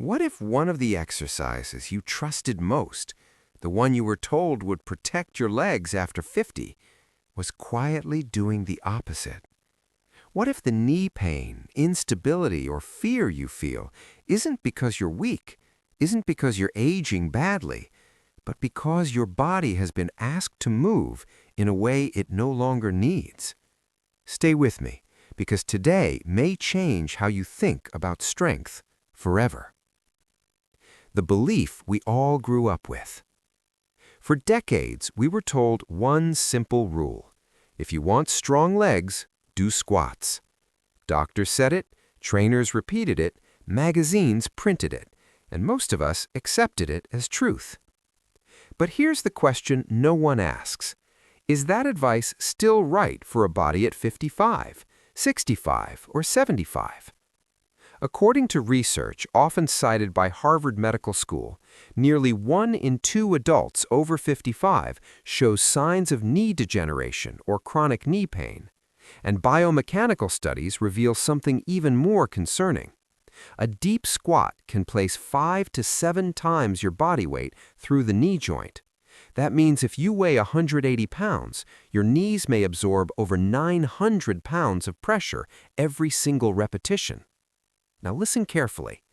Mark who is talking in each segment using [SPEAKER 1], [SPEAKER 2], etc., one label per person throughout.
[SPEAKER 1] What if one of the exercises you trusted most, the one you were told would protect your legs after 50, was quietly doing the opposite? What if the knee pain, instability, or fear you feel isn't because you're weak, isn't because you're aging badly, but because your body has been asked to move in a way it no longer needs? Stay with me, because today may change how you think about strength forever. The belief we all grew up with. For decades, we were told one simple rule: if you want strong legs, do squats. Doctors said it, trainers repeated it, magazines printed it, and most of us accepted it as truth. But here's the question no one asks. Is that advice still right for a body at 55, 65, or 75? According to research often cited by Harvard Medical School, nearly 1 in 2 adults over 55 shows signs of knee degeneration or chronic knee pain. And biomechanical studies reveal something even more concerning. A deep squat can place 5 to 7 times your body weight through the knee joint. That means if you weigh 180 pounds, your knees may absorb over 900 pounds of pressure every single repetition. Now listen carefully.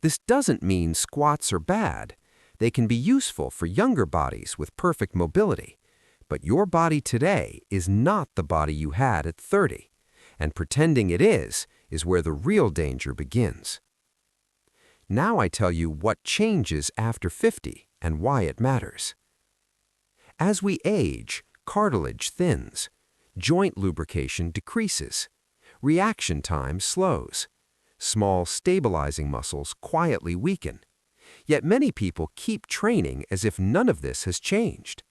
[SPEAKER 1] This doesn't mean squats are bad. They can be useful for younger bodies with perfect mobility. But your body today is not the body you had at 30, and pretending it is where the real danger begins. Now I tell you what changes after 50 and why it matters. As we age, cartilage thins, joint lubrication decreases, reaction time slows, small stabilizing muscles quietly weaken. Yet many people keep training as if none of this has changed.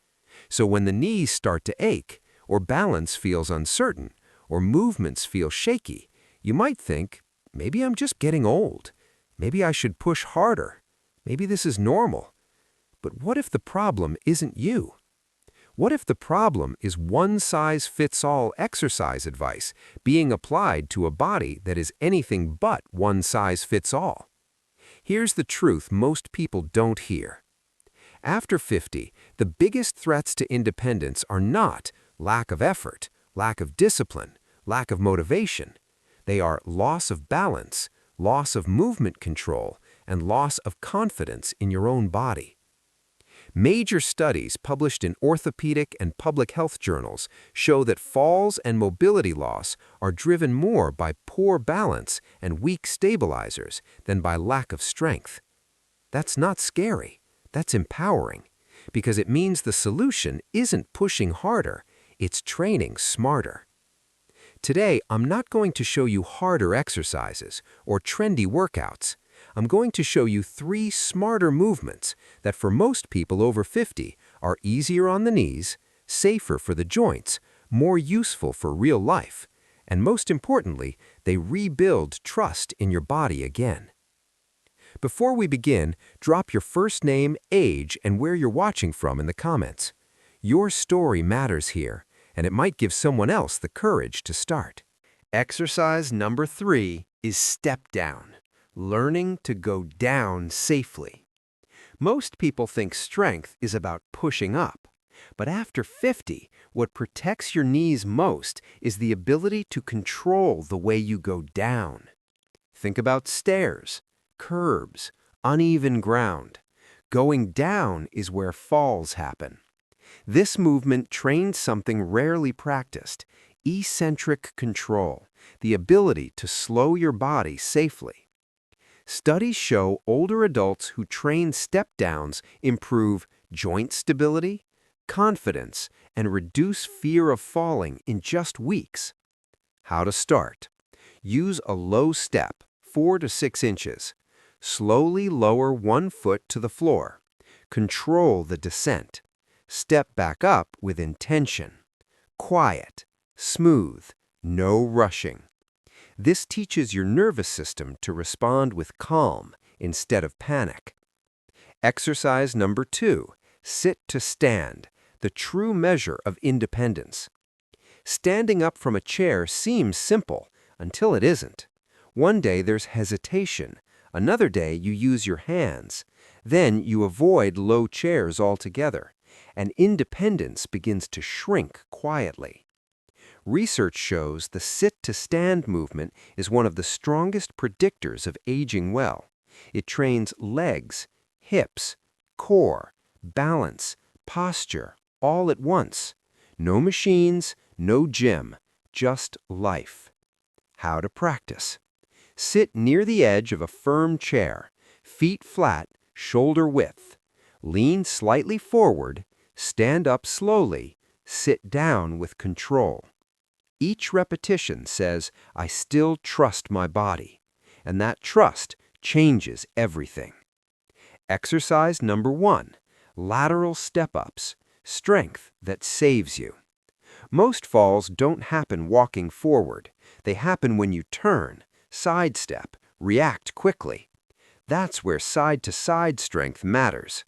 [SPEAKER 1] So when the knees start to ache, or balance feels uncertain, or movements feel shaky, you might think, maybe I'm just getting old. Maybe I should push harder. Maybe this is normal. But what if the problem isn't you? What if the problem is one-size-fits-all exercise advice being applied to a body that is anything but one-size-fits-all? Here's the truth most people don't hear. After 50, the biggest threats to independence are not lack of effort, lack of discipline, lack of motivation. They are loss of balance, loss of movement control, and loss of confidence in your own body. Major studies published in orthopedic and public health journals show that falls and mobility loss are driven more by poor balance and weak stabilizers than by lack of strength. That's not scary. That's empowering, because it means the solution isn't pushing harder, it's training smarter. Today, I'm not going to show you harder exercises or trendy workouts. I'm going to show you 3 smarter movements that for most people over 50 are easier on the knees, safer for the joints, more useful for real life, and most importantly, they rebuild trust in your body again. Before we begin, drop your first name, age, and where you're watching from in the comments. Your story matters here, and it might give someone else the courage to start. Exercise number 3 is step down, learning to go down safely. Most people think strength is about pushing up, but after 50, what protects your knees most is the ability to control the way you go down. Think about stairs, curbs, uneven ground. Going down is where falls happen. This movement trains something rarely practiced: eccentric control, the ability to slow your body safely. Studies show older adults who train step-downs improve joint stability, confidence, and reduce fear of falling in just weeks. How to start? Use a low step, 4 to 6 inches. Slowly lower 1 foot to the floor. Control the descent. Step back up with intention. Quiet, smooth, no rushing. This teaches your nervous system to respond with calm instead of panic. Exercise number 2, sit to stand, the true measure of independence. Standing up from a chair seems simple until it isn't. One day there's hesitation, Another day, you use your hands. Then you avoid low chairs altogether, and independence begins to shrink quietly. Research shows the sit-to-stand movement is one of the strongest predictors of aging well. It trains legs, hips, core, balance, posture, all at once. No machines, no gym, just life. How to practice. Sit near the edge of a firm chair, feet flat, shoulder width. Lean slightly forward, stand up slowly, sit down with control. Each repetition says, I still trust my body, and that trust changes everything. Exercise number 1, lateral step-ups, strength that saves you. Most falls don't happen walking forward. They happen when you turn, sidestep, react quickly. That's where side-to-side strength matters.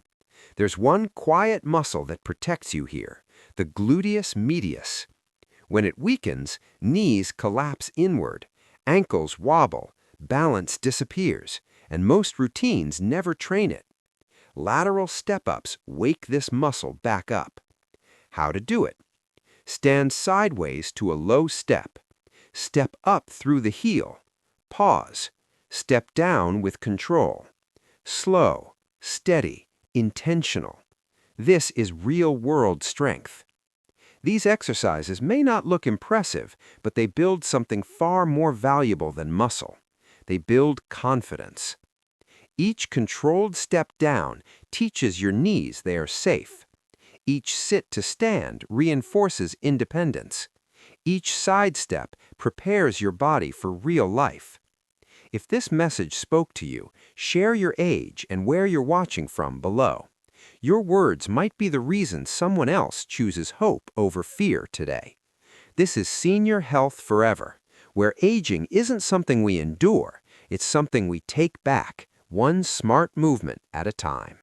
[SPEAKER 1] There's one quiet muscle that protects you here, the gluteus medius. When it weakens, knees collapse inward, ankles wobble, balance disappears, and most routines never train it. Lateral step-ups wake this muscle back up. How to do it? Stand sideways to a low step. Step up through the heel. Pause. Step down with control. Slow, steady, intentional. This is real-world strength. These exercises may not look impressive, but they build something far more valuable than muscle. They build confidence. Each controlled step down teaches your knees they are safe. Each sit to stand reinforces independence. Each sidestep prepares your body for real life. If this message spoke to you, share your age and where you're watching from below. Your words might be the reason someone else chooses hope over fear today. This is Senior Health Forever, where aging isn't something we endure, it's something we take back, one smart movement at a time.